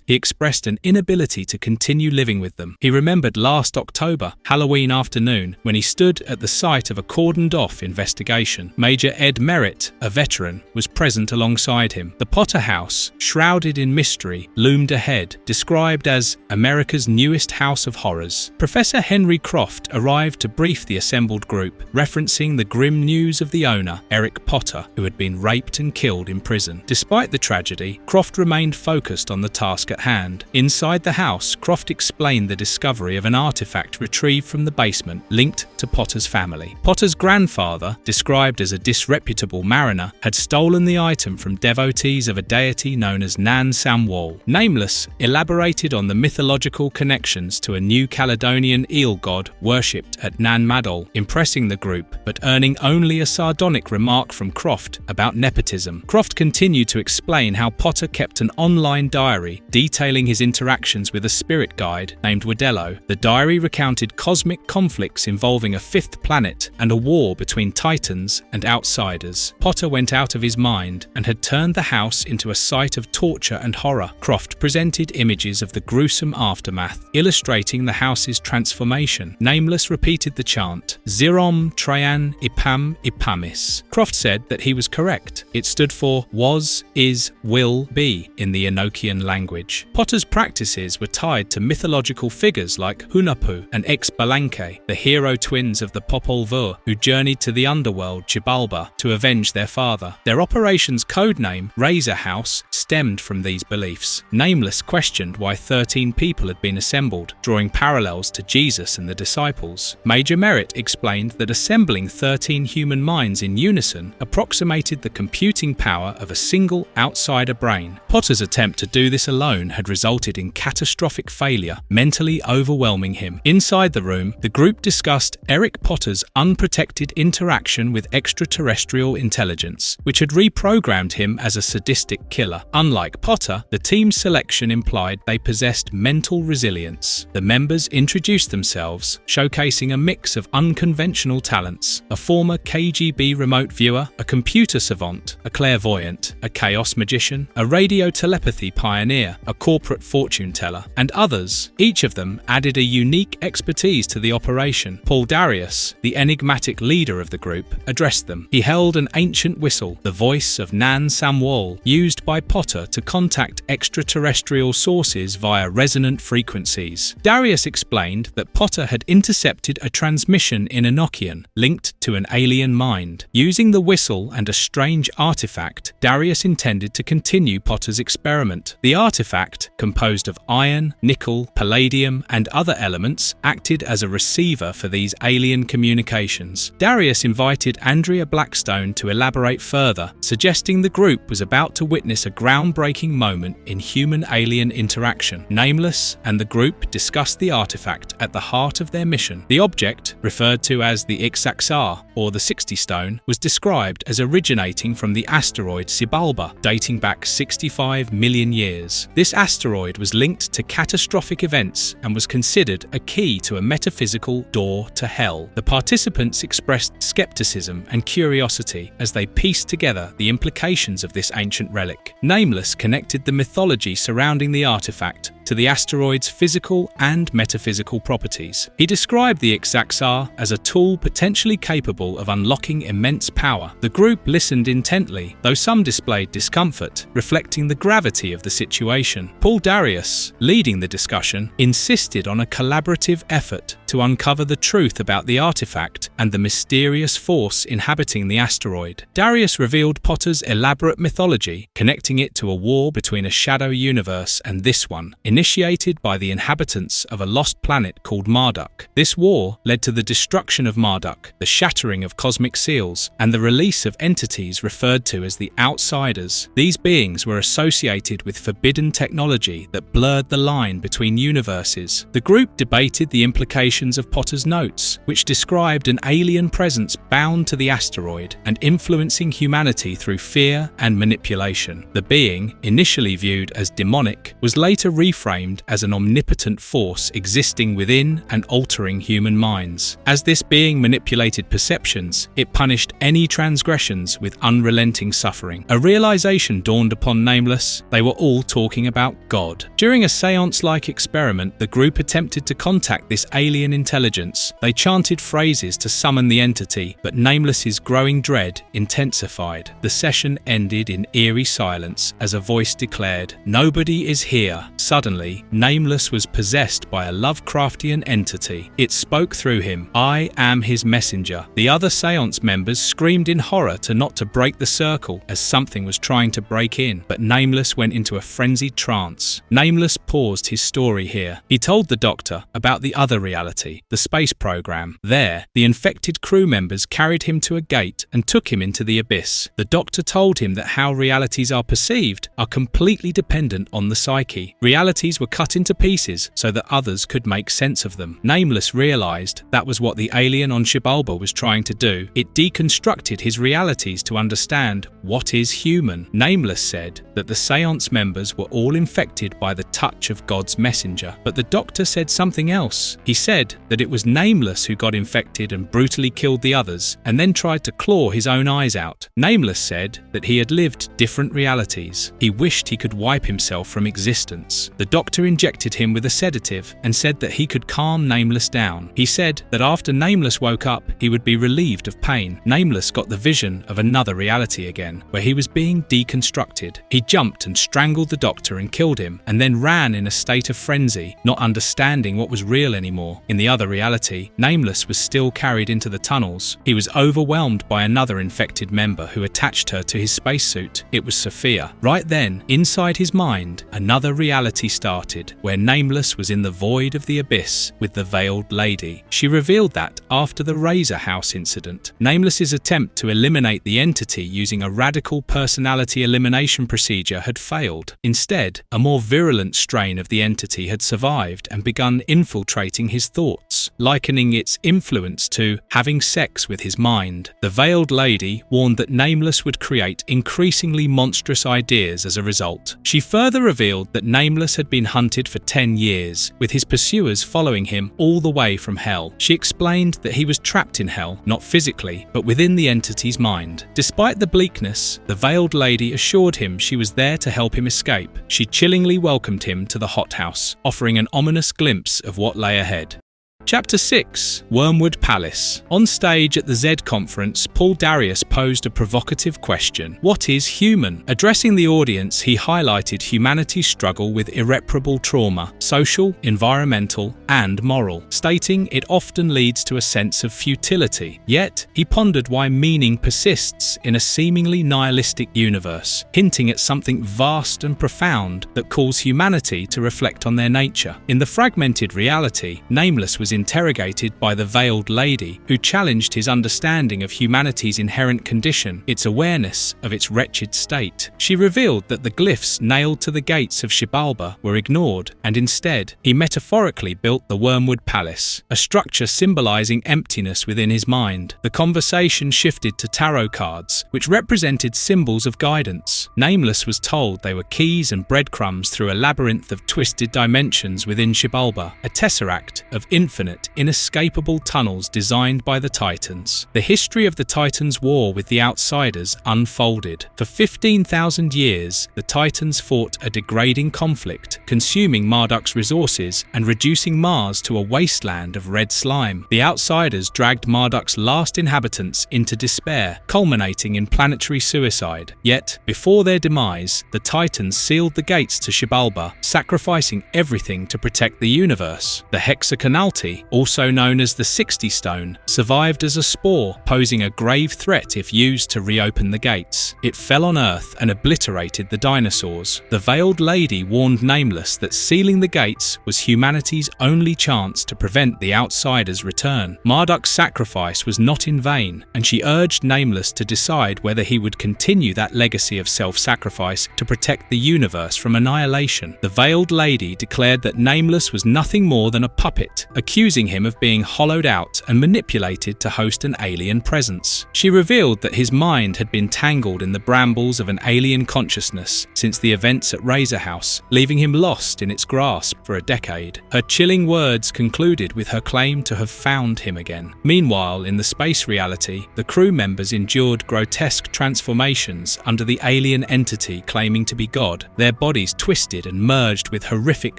he expressed an inability to continue living with them. He remembered last October, Halloween afternoon, when he stood at the site of a cordoned-off investigation. Major Ed Merritt, a veteran, was present alongside him. The Potter House, shrouded in mystery, loomed ahead, described as America's newest house of horrors. Professor Henry Croft arrived to brief the assembled group, referencing the grim news of the owner, Eric Potter, who had been raped and killed in prison. Despite the tragedy, Croft remained focused focused on the task at hand. Inside the house, Croft explained the discovery of an artifact retrieved from the basement linked to Potter's family. Potter's grandfather, described as a disreputable mariner, had stolen the item from devotees of a deity known as Nan Samwal. Nameless elaborated on the mythological connections to a New Caledonian eel god worshipped at Nan Madol, impressing the group, but earning only a sardonic remark from Croft about nepotism. Croft continued to explain how Potter kept an online diary detailing his interactions with a spirit guide named Wadello. The diary recounted cosmic conflicts involving a fifth planet and a war between titans and outsiders. Potter went out of his mind and had turned the house into a site of torture and horror. Croft presented images of the gruesome aftermath, illustrating the house's transformation. Nameless repeated the chant, Zirom Trayan Ipam Ipamis. Croft said that he was correct. It stood for was, is, will be in the Enochian language. Potter's practices were tied to mythological figures like Hunahpu and Exbalanque, the hero twins of the Popol Vuh, who journeyed to the underworld Xibalba to avenge their father. Their operation's codename, Razor House, stemmed from these beliefs. Nameless questioned why 13 people had been assembled, drawing parallels to Jesus and the disciples. Major Merritt explained that assembling 13 human minds in unison approximated the computing power of a single outsider brain. Potter's attempt to do this alone had resulted in catastrophic failure, mentally overwhelming him. Inside the room, the group discussed Eric Potter's unprotected interaction with extraterrestrial intelligence, which had reprogrammed him as a sadistic killer. Unlike Potter, the team's selection implied they possessed mental resilience. The members introduced themselves, showcasing a mix of unconventional talents: a former KGB remote viewer, a computer savant, a clairvoyant, a chaos magician, a radio telepathy pioneer, a corporate fortune teller, and others. Each of them added a unique expertise to the operation. Paul Darius, the enigmatic leader of the group, addressed them. He held an ancient whistle, the voice of Nan Samwal, used by Potter to contact extraterrestrial sources via resonant frequencies. Darius explained that Potter had intercepted a transmission in Enochian linked to an alien mind. Using the whistle and a strange artifact, Darius intended to continue Potter's experiment. The artifact, composed of iron, nickel, palladium, and other elements, acted as a receiver for these alien communications. Darius invited Andrea Blackstone to elaborate further, suggesting the group was about to witness a groundbreaking moment in human-alien interaction. Nameless and the group discussed the artifact at the heart of their mission. The object, referred to as the Ixaxar, or the 60 Stone, was described as originating from the asteroid Xibalba, dating back 65 million years. This asteroid was linked to catastrophic events and was considered a key to a metaphysical door to hell. The participants expressed skepticism and curiosity as they pieced together the implications of this ancient relic. Nameless connected the mythology surrounding the artifact to the asteroid's physical and metaphysical properties. He described the Ixaxar as a tool potentially capable of unlocking immense power. The group listened intently, though some displayed discomfort, reflecting the gravity of the situation. Paul Darius, leading the discussion, insisted on a collaborative effort to uncover the truth about the artifact and the mysterious force inhabiting the asteroid. Darius revealed Potter's elaborate mythology, connecting it to a war between a shadow universe and this one, initiated by the inhabitants of a lost planet called Marduk. This war led to the destruction of Marduk, the shattering of cosmic seals, and the release of entities referred to as the Outsiders. These beings were associated with forbidden technology that blurred the line between universes. The group debated the implications of Potter's notes, which described an alien presence bound to the asteroid and influencing humanity through fear and manipulation. The being, initially viewed as demonic, was later reframed as an omnipotent force existing within and altering human minds. As this being manipulated perceptions, it punished any transgressions with unrelenting suffering. A realization dawned upon Nameless: they were all talking about God. During a seance-like experiment, the group attempted to contact this alien alien intelligence. They chanted phrases to summon the entity, but Nameless's growing dread intensified. The session ended in eerie silence as a voice declared, "Nobody is here." Suddenly, Nameless was possessed by a Lovecraftian entity. It spoke through him. "I am his messenger." The other seance members screamed in horror not to break the circle as something was trying to break in, but Nameless went into a frenzied trance. Nameless paused his story here. He told the doctor about the other reality, the space program. There, the infected crew members carried him to a gate and took him into the abyss. The doctor told him that how realities are perceived are completely dependent on the psyche. Realities were cut into pieces so that others could make sense of them. Nameless realized that was what the alien on Xibalba was trying to do. It deconstructed his realities to understand what is human. Nameless said that the seance members were all infected by the touch of God's messenger, but the doctor said something else. He said that it was Nameless who got infected and brutally killed the others, and then tried to claw his own eyes out. Nameless said that he had lived different realities. He wished he could wipe himself from existence. The doctor injected him with a sedative and said that he could calm Nameless down. He said that after Nameless woke up, he would be relieved of pain. Nameless got the vision of another reality again, where he was being deconstructed. He jumped and strangled the doctor and killed him, and then ran in a state of frenzy, not understanding what was real anymore. In the other reality, Nameless was still carried into the tunnels. He was overwhelmed by another infected member who attached her to his spacesuit. It was Sophia. Right then, inside his mind, another reality started, where Nameless was in the void of the abyss with the veiled lady. She revealed that after the Razor House incident, Nameless's attempt to eliminate the entity using a radical personality elimination procedure had failed. Instead, a more virulent strain of the entity had survived and begun infiltrating his thoughts, likening its influence to having sex with his mind. The veiled lady warned that Nameless would create increasingly monstrous ideas as a result. She further revealed that Nameless had been hunted for 10 years, with his pursuers following him all the way from hell. She explained that he was trapped in hell, not physically, but within the entity's mind. Despite the bleakness, the veiled lady assured him she was there to help him escape. She chillingly welcomed him to the hothouse, offering an ominous glimpse of what lay ahead. Chapter 6. Wormwood Palace. On stage at the Z conference, Paul Darius posed a provocative question. What is human? Addressing the audience, he highlighted humanity's struggle with irreparable trauma, social, environmental, and moral, stating it often leads to a sense of futility. Yet, he pondered why meaning persists in a seemingly nihilistic universe, hinting at something vast and profound that calls humanity to reflect on their nature. In the fragmented reality, Nameless was interrogated by the veiled lady, who challenged his understanding of humanity's inherent condition, its awareness of its wretched state. She revealed that the glyphs nailed to the gates of Xibalba were ignored, and instead, he metaphorically built the Wormwood Palace, a structure symbolizing emptiness within his mind. The conversation shifted to tarot cards, which represented symbols of guidance. Nameless was told they were keys and breadcrumbs through a labyrinth of twisted dimensions within Xibalba, a tesseract of infinite, inescapable tunnels designed by the Titans. The history of the Titans' war with the Outsiders unfolded. For 15,000 years, the Titans fought a degrading conflict, consuming Marduk's resources and reducing Mars to a wasteland of red slime. The Outsiders dragged Marduk's last inhabitants into despair, culminating in planetary suicide. Yet, before their demise, the Titans sealed the gates to Xibalba, sacrificing everything to protect the universe. The Hexaconalty, also known as the 60 Stone, survived as a spore, posing a grave threat if used to reopen the gates. It fell on Earth and obliterated the dinosaurs. The Veiled Lady warned Nameless that sealing the gates was humanity's only chance to prevent the Outsiders' return. Marduk's sacrifice was not in vain, and she urged Nameless to decide whether he would continue that legacy of self-sacrifice to protect the universe from annihilation. The Veiled Lady declared that Nameless was nothing more than a puppet, accusing him of being hollowed out and manipulated to host an alien presence. She revealed that his mind had been tangled in the brambles of an alien consciousness since the events at Razor House, leaving him lost in its grasp for a decade. Her chilling words concluded with her claim to have found him again. Meanwhile, in the space reality, the crew members endured grotesque transformations under the alien entity claiming to be God, their bodies twisted and merged with horrific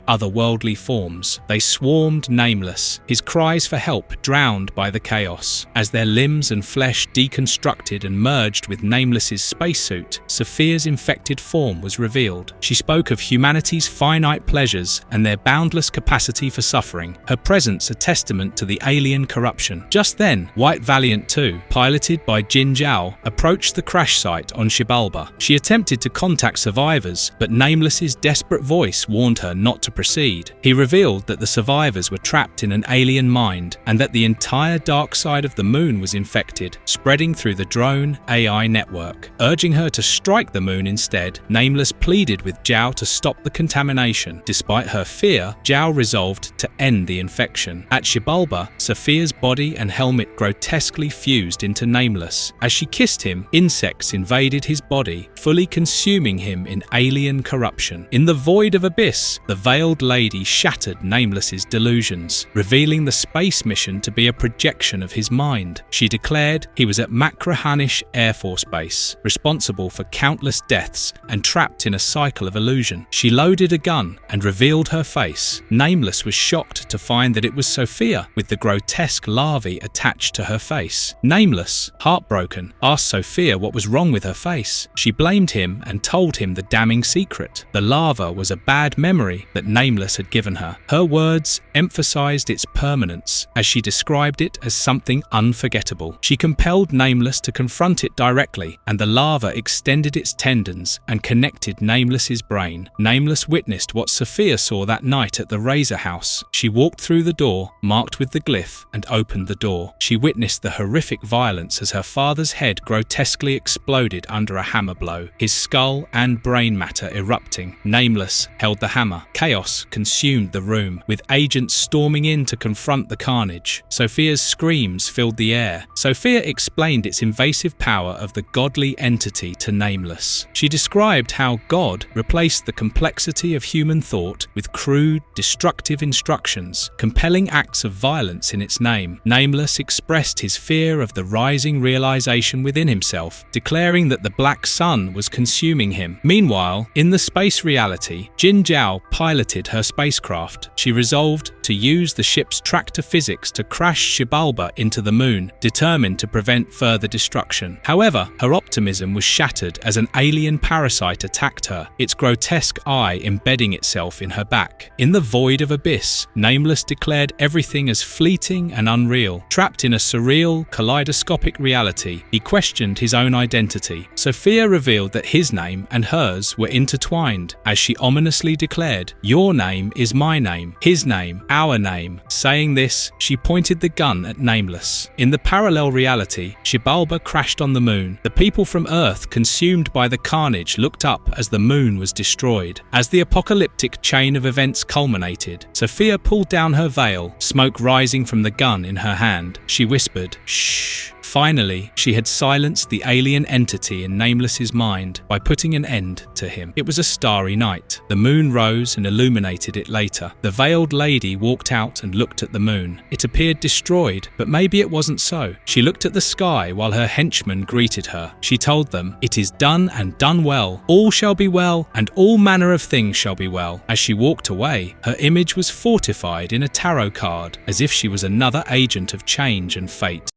otherworldly forms. They swarmed Nameless, Nameless, his cries for help drowned by the chaos. As their limbs and flesh deconstructed and merged with Nameless's spacesuit, Sophia's infected form was revealed. She spoke of humanity's finite pleasures and their boundless capacity for suffering, her presence a testament to the alien corruption. Just then, White Valiant 2, piloted by Jin Zhao, approached the crash site on Xibalba. She attempted to contact survivors, but Nameless's desperate voice warned her not to proceed. He revealed that the survivors were trapped in an alien mind and that the entire dark side of the moon was infected, spreading through the drone AI network. Urging her to strike the moon instead, Nameless pleaded with Zhao to stop the contamination. Despite her fear, Zhao resolved to end the infection. At Xibalba, Sophia's body and helmet grotesquely fused into Nameless. As she kissed him, insects invaded his body, fully consuming him in alien corruption. In the void of abyss, the veiled lady shattered Nameless's delusions, revealing the space mission to be a projection of his mind. She declared he was at Makrahanish Air Force Base, responsible for countless deaths and trapped in a cycle of illusion. She loaded a gun and revealed her face. Nameless was shocked to find that it was Sophia, with the grotesque larvae attached to her face. Nameless, heartbroken, asked Sophia what was wrong with her face. She blamed him and told him the damning secret. The larva was a bad memory that Nameless had given her. Her words emphasized its permanence, as she described it as something unforgettable. She compelled Nameless to confront it directly, and the larva extended its tendons and connected Nameless's brain. Nameless witnessed what Sophia saw that night at the Razor House. She walked through the door, marked with the glyph, and opened the door. She witnessed the horrific violence as her father's head grotesquely exploded under a hammer blow, his skull and brain matter erupting. Nameless held the hammer. Chaos consumed the room, with agents storming in to confront the carnage. Sophia's screams filled the air. Sophia explained its invasive power of the godly entity to Nameless. She described how God replaced the complexity of human thought with crude, destructive instructions, compelling acts of violence in its name. Nameless expressed his fear of the rising realization within himself, declaring that the black sun was consuming him. Meanwhile, in the space reality, Jin Zhao piloted her spacecraft. She resolved to use the ship's tractor physics to crash Xibalba into the moon, determined to prevent further destruction. However, her optimism was shattered as an alien parasite attacked her, its grotesque eye embedding itself in her back. In the void of abyss, Nameless declared everything as fleeting and unreal. Trapped in a surreal, kaleidoscopic reality, he questioned his own identity. Sophia revealed that his name and hers were intertwined, as she ominously declared, "Your name is my name, his name, our name." Saying this, she pointed the gun at Nameless. In the parallel reality, Xibalba crashed on the moon. The people from Earth, consumed by the carnage, looked up as the moon was destroyed. As the apocalyptic chain of events culminated, Sophia pulled down her veil, smoke rising from the gun in her hand. She whispered, "Shh." Finally, she had silenced the alien entity in Nameless's mind by putting an end to him. It was a starry night. The moon rose and illuminated it later. The veiled lady walked out and looked at the moon. It appeared destroyed, but maybe it wasn't so. She looked at the sky while her henchmen greeted her. She told them, "It is done and done well. All shall be well, and all manner of things shall be well." As she walked away, her image was fortified in a tarot card, as if she was another agent of change and fate.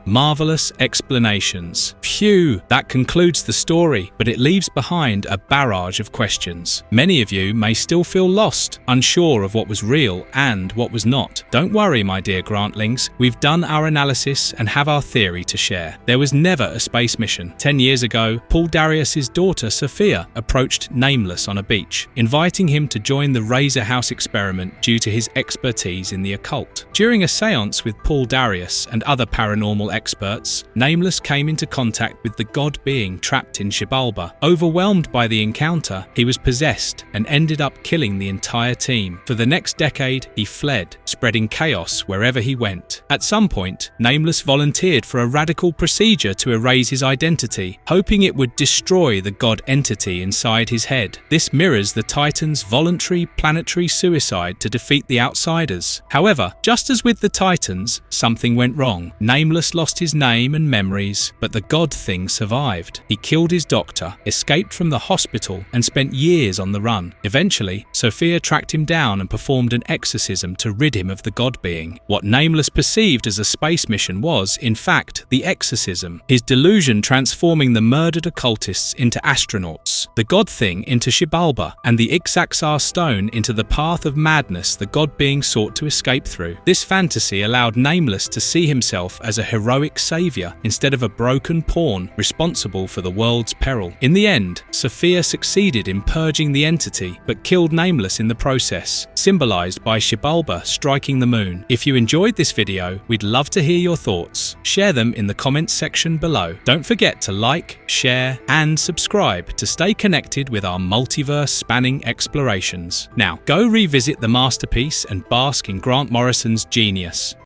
Marvelous explanations. Phew, that concludes the story, but it leaves behind a barrage of questions. Many of you may still feel lost, unsure of what was real and what was not. Don't worry, my dear Grantlings, we've done our analysis and have our theory to share. There was never a space mission. 10 years ago, Paul Darius's daughter Sophia approached Nameless on a beach, inviting him to join the Razor House experiment due to his expertise in the occult. During a séance with Paul Darius and other paranormal experts, Nameless came into contact with the god being trapped in Xibalba. Overwhelmed by the encounter, he was possessed and ended up killing the entire team. For the next decade, he fled, spreading chaos wherever he went. At some point, Nameless volunteered for a radical procedure to erase his identity, hoping it would destroy the god entity inside his head. This mirrors the Titans' voluntary planetary suicide to defeat the Outsiders. However, just as with the Titans, something went wrong. Nameless lost lost his name and memories, but the God thing survived. He killed his doctor, escaped from the hospital, and spent years on the run. Eventually, Sophia tracked him down and performed an exorcism to rid him of the God being. What Nameless perceived as a space mission was, in fact, the exorcism, his delusion transforming the murdered occultists into astronauts, the God thing into shalba, and the Ixaxar stone into the path of madness the God being sought to escape through. This fantasy allowed Nameless to see himself as a heroic saviour instead of a broken pawn responsible for the world's peril. In the end, Sophia succeeded in purging the entity, but killed Nameless in the process, symbolised by shalba striking the moon. If you enjoyed this video, we'd love to hear your thoughts. Share them in the comments section below. Don't forget to like, share, and subscribe to stay connected with our multiverse-spanning explorations. Now, go revisit the masterpiece and bask in Grant Morrison's genius.